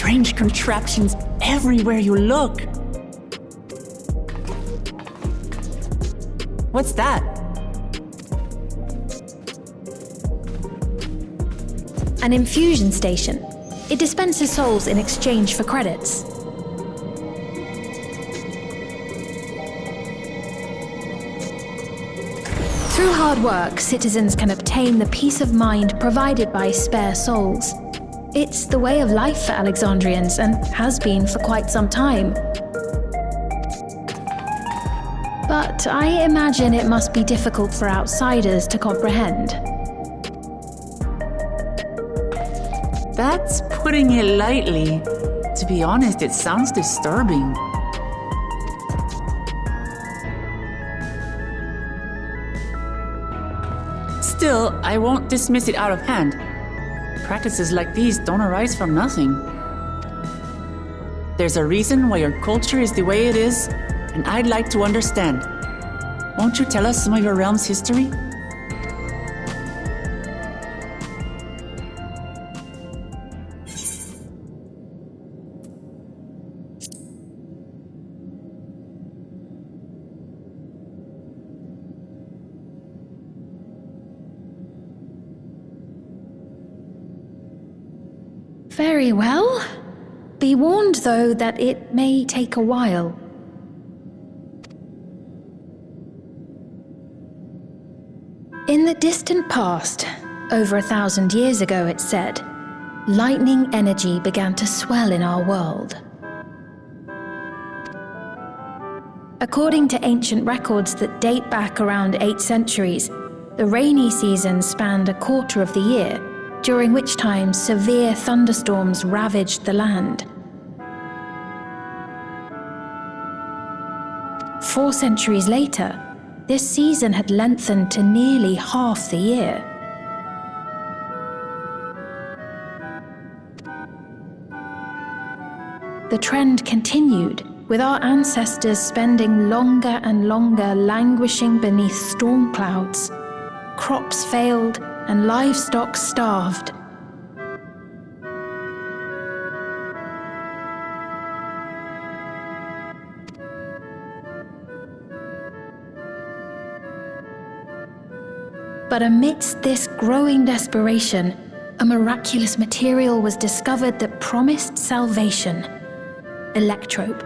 strange contraptions everywhere you look. What's that? An infusion station. It dispenses souls in exchange for credits. Through hard work, citizens can obtain the peace of mind provided by spare souls. It's the way of life for Alexandrians and has been for quite some time. But I imagine it must be difficult for outsiders to comprehend. That's putting it lightly. To be honest, it sounds disturbing. Still, I won't dismiss it out of hand. Practices like these don't arise from nothing. There's a reason why your culture is the way it is, and I'd like to understand. Won't you tell us some of your realm's history? Very well. Be warned, though, that it may take a while. In the distant past, over 1,000 years ago, it's said, lightning energy began to swell in our world. According to ancient records that date back around 8 centuries, the rainy season spanned a quarter of the year, during which time severe thunderstorms ravaged the land. 4 centuries later, this season had lengthened to nearly half the year. The trend continued, with our ancestors spending longer and longer languishing beneath storm clouds. Crops failed and livestock starved. But amidst this growing desperation, a miraculous material was discovered that promised salvation: electrope.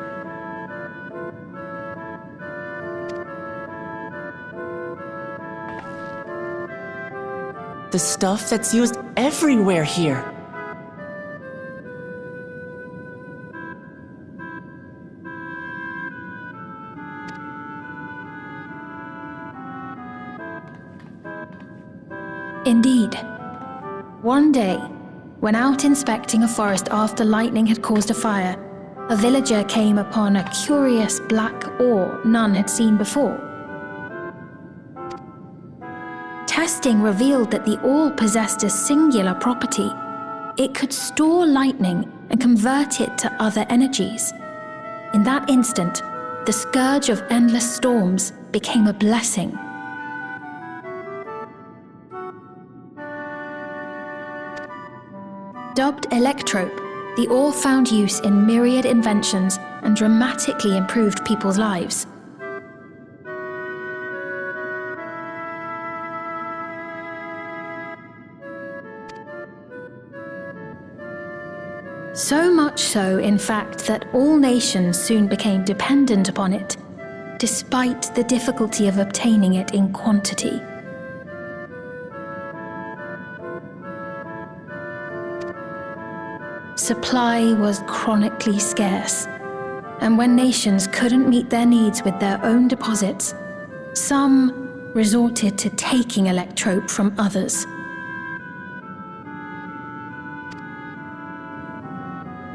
The stuff that's used everywhere here. Indeed. One day, when out inspecting a forest after lightning had caused a fire, a villager came upon a curious black ore none had seen before. Testing revealed that the ore possessed a singular property. It could store lightning and convert it to other energies. In that instant, the scourge of endless storms became a blessing. Dubbed electrope, the ore found use in myriad inventions and dramatically improved people's lives. So much so, in fact, that all nations soon became dependent upon it, despite the difficulty of obtaining it in quantity. Supply was chronically scarce, and when nations couldn't meet their needs with their own deposits, some resorted to taking electrope from others.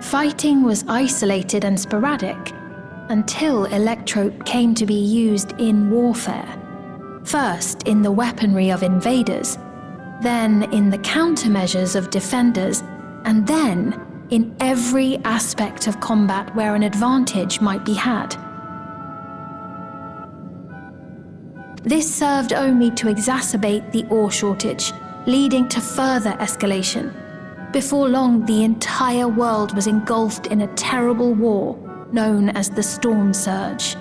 Fighting was isolated and sporadic until electrope came to be used in warfare, first in the weaponry of invaders, then in the countermeasures of defenders, and then in every aspect of combat where an advantage might be had. This served only to exacerbate the ore shortage, leading to further escalation, Before long, the entire world was engulfed in a terrible war known as the Storm Surge.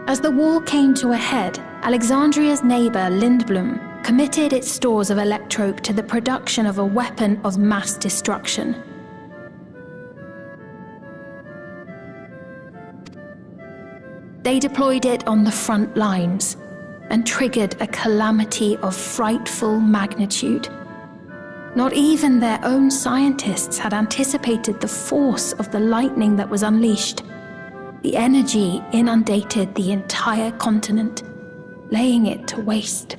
As the war came to a head, Alexandria's neighbor Lindblom committed its stores of electrope to the production of a weapon of mass destruction. They deployed it on the front lines and triggered a calamity of frightful magnitude. Not even their own scientists had anticipated the force of the lightning that was unleashed. The energy inundated the entire continent, laying it to waste.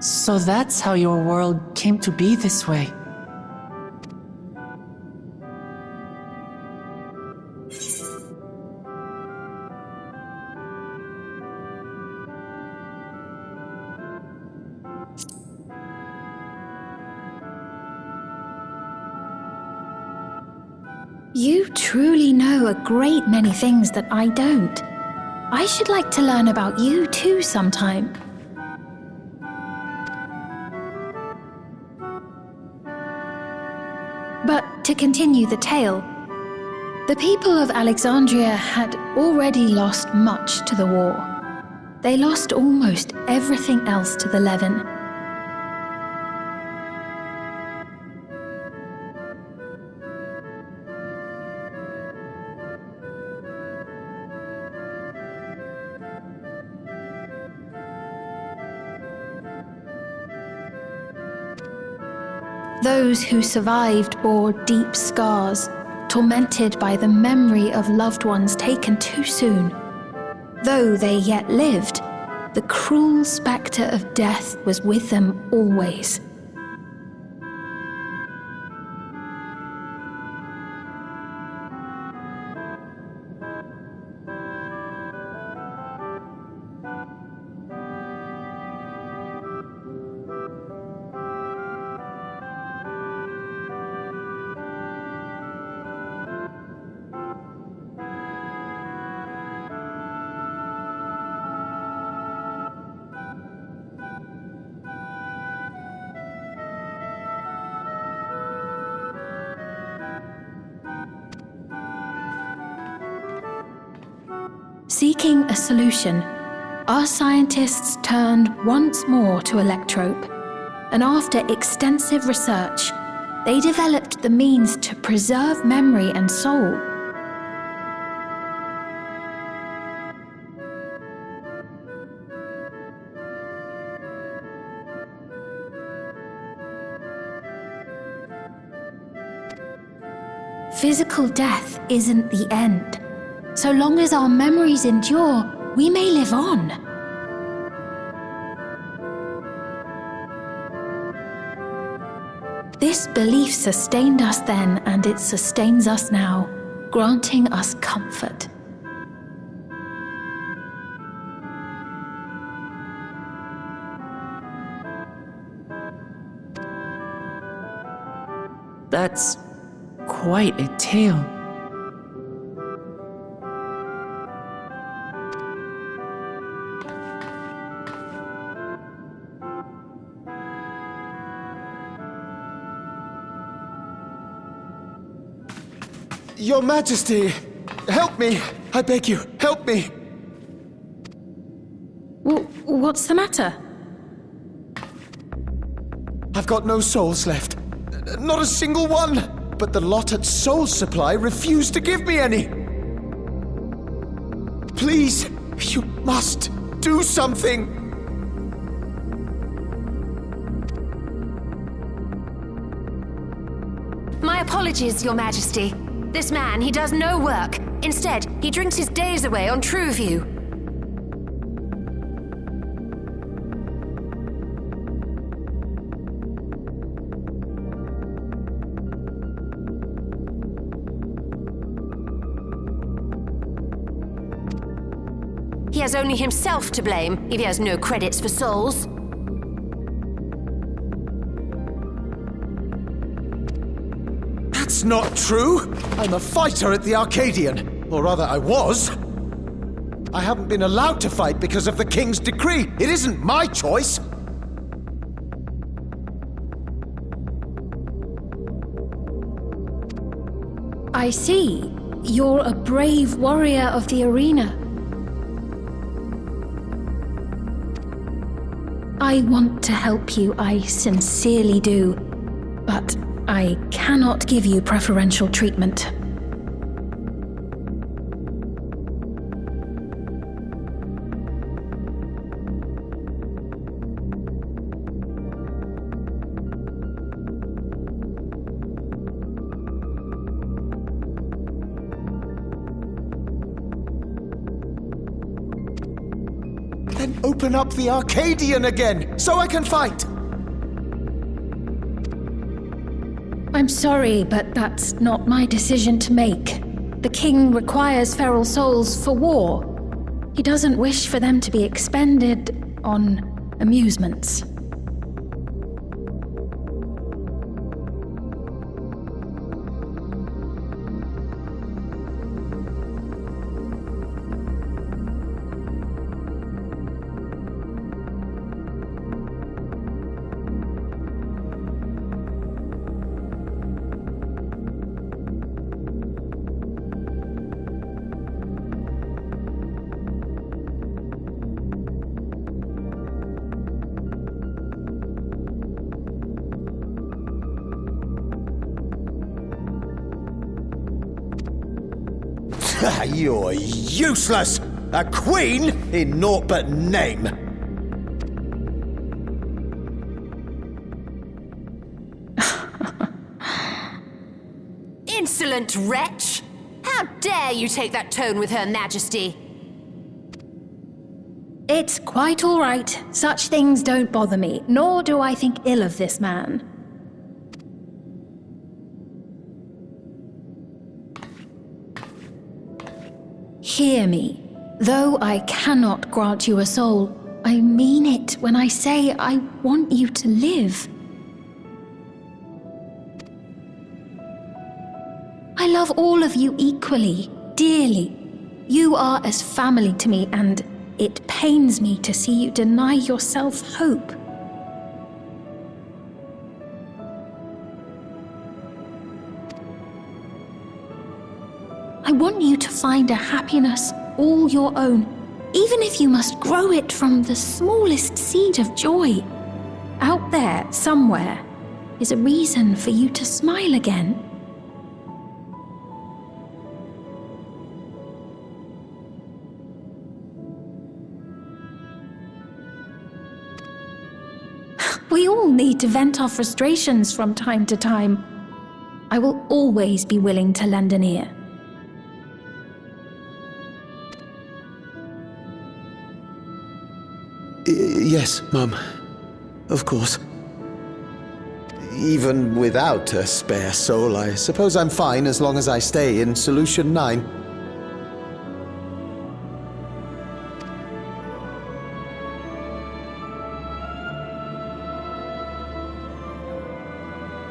So that's how your world came to be this way. You truly know a great many things that I don't. I should like to learn about you too sometime. But to continue the tale, the people of Alexandria had already lost much to the war. They lost almost everything else to the Levin. Those who survived bore deep scars, tormented by the memory of loved ones taken too soon. Though they yet lived, the cruel spectre of death was with them always. Seeking a solution, our scientists turned once more to electrope, and after extensive research, they developed the means to preserve memory and soul. Physical death isn't the end. So long as our memories endure, we may live on. This belief sustained us then, and it sustains us now, granting us comfort. That's quite a tale. Your Majesty, help me! I beg you, help me! What's the matter? I've got no souls left. Not a single one! But the lot at Soul Supply refused to give me any! Please, you must do something! My apologies, Your Majesty. This man, he does no work. Instead, he drinks his days away on Trueview. He has only himself to blame if he has no credits for souls. It's not true! I'm a fighter at the Arcadian. Or rather, I was. I haven't been allowed to fight because of the King's decree. It isn't my choice. I see. You're a brave warrior of the arena. I want to help you, I sincerely do. But I cannot give you preferential treatment. Then open up the Arcadian again, so I can fight! I'm sorry, but that's not my decision to make. The king requires feral souls for war. He doesn't wish for them to be expended on amusements. You're useless! A queen in naught but name! Insolent wretch! How dare you take that tone with Her Majesty? It's quite all right. Such things don't bother me, nor do I think ill of this man. Hear me. Though I cannot grant you a soul, I mean it when I say I want you to live. I love all of you equally, dearly. You are as family to me, and it pains me to see you deny yourself hope. I want you to find a happiness all your own, even if you must grow it from the smallest seed of joy. Out there, somewhere, is a reason for you to smile again. We all need to vent our frustrations from time to time. I will always be willing to lend an ear. Yes, Mum. Of course. Even without a spare soul, I suppose I'm fine as long as I stay in Solution 9.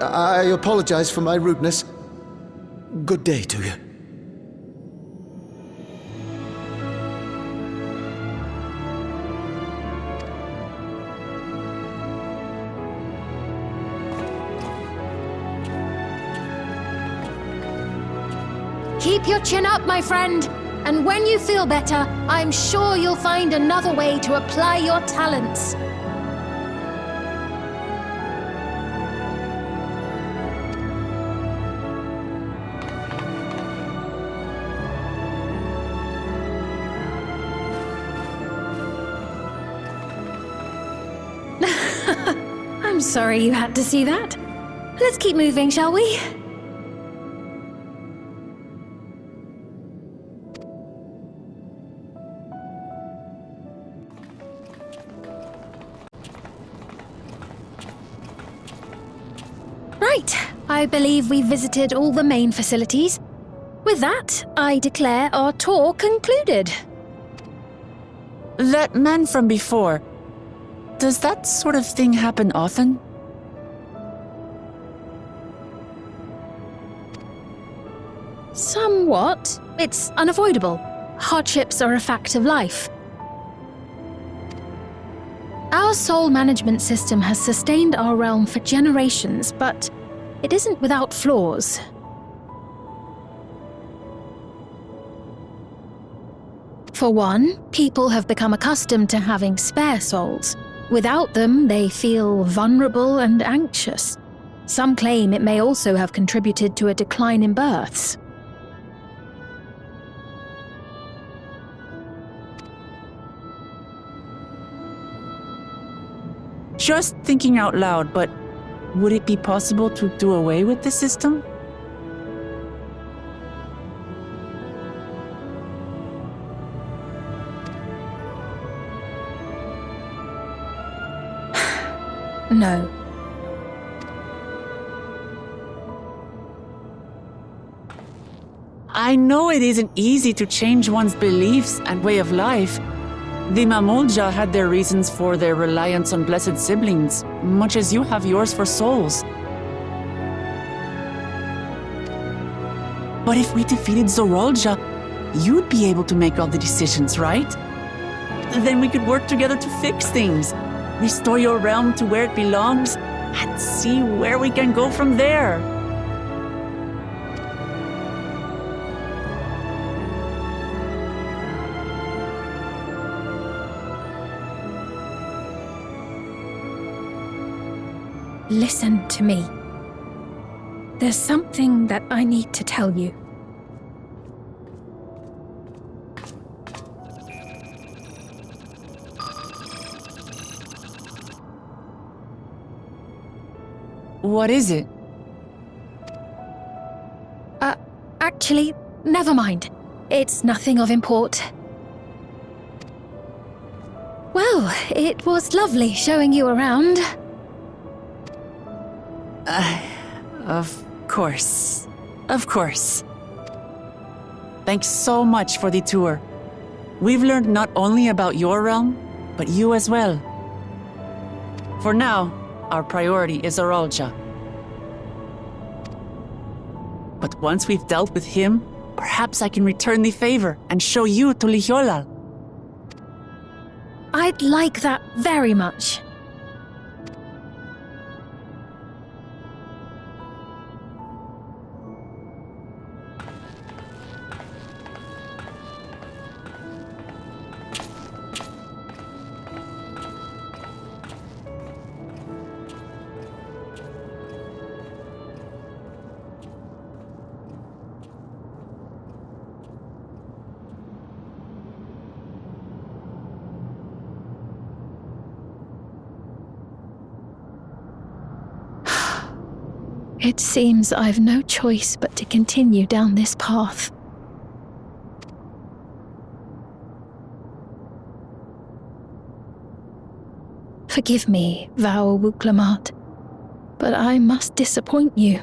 I apologize for my rudeness. Good day to you. Keep your chin up, my friend. And when you feel better, I'm sure you'll find another way to apply your talents. I'm sorry you had to see that. Let's keep moving, shall we? Right, I believe we've visited all the main facilities. With that, I declare our tour concluded. That man from before, does that sort of thing happen often? Somewhat. It's unavoidable. Hardships are a fact of life. Our soul management system has sustained our realm for generations, but it isn't without flaws. For one, people have become accustomed to having spare souls. Without them, they feel vulnerable and anxious. Some claim it may also have contributed to a decline in births. Just thinking out loud, but would it be possible to do away with the system? No. I know it isn't easy to change one's beliefs and way of life. The Mamulja had their reasons for their reliance on blessed siblings, much as you have yours for souls. But if we defeated Zorolja, you'd be able to make all the decisions, right? Then we could work together to fix things, restore your realm to where it belongs, and see where we can go from there. Listen to me. There's something that I need to tell you. What is it? Actually, never mind. It's nothing of import. Well, it was lovely showing you around. Of course. Of course. Thanks so much for the tour. We've learned not only about your realm, but you as well. For now, our priority is Zorolja. But once we've dealt with him, perhaps I can return the favor and show you to Lihiolal. I'd like that very much. It seems I've no choice but to continue down this path. Forgive me, Vau Wuklamat, but I must disappoint you.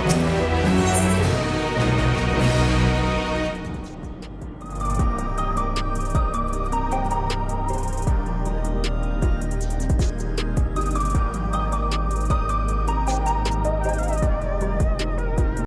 Thank you.